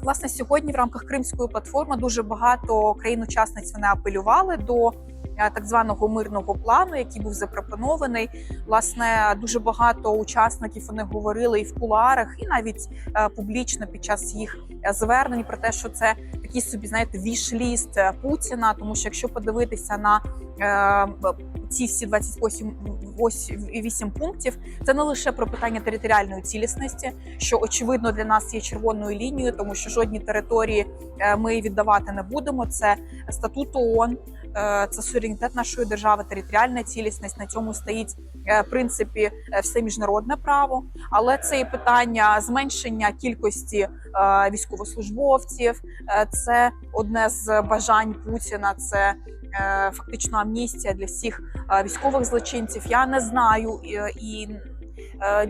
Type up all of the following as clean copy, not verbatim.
Власне, сьогодні в рамках Кримської платформи дуже багато країн-учасниць вони апелювали до так званого мирного плану, який був запропонований. Власне, дуже багато учасників вони говорили і в кулуарах, і навіть публічно під час їх звернень про те, що це такий собі, знаєте, віш-ліст Путіна. Тому що якщо подивитися на ці всі 28 пунктів, це не лише про питання територіальної цілісності, що очевидно для нас є червоною лінією, тому що жодні території ми віддавати не будемо. Це статут ООН, це суверенітет нашої держави, територіальна цілісність. На цьому стоїть, в принципі, все міжнародне право. Але це і питання зменшення кількості військовослужбовців, це одне з бажань Путіна, це фактично амністія для всіх військових злочинців. Я не знаю і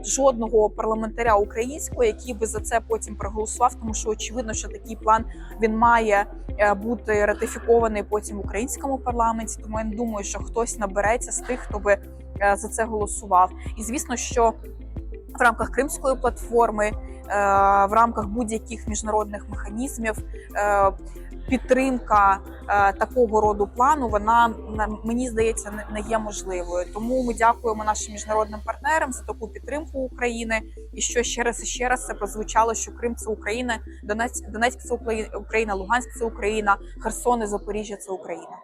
жодного парламентаря українського, який би за це потім проголосував, тому що очевидно, що такий план він має бути ратифікований потім в українському парламенті. Тому я не думаю, що хтось набереться з тих, хто би за це голосував. І звісно, що в рамках Кримської платформи, в рамках будь-яких міжнародних механізмів підтримка такого роду плану, вона, мені здається, не є можливою. Тому ми дякуємо нашим міжнародним партнерам за таку підтримку України. І що ще раз і ще раз це прозвучало, що Крим – це Україна, Донецьк – це Україна, Луганськ – це Україна, Херсон і Запоріжжя – це Україна.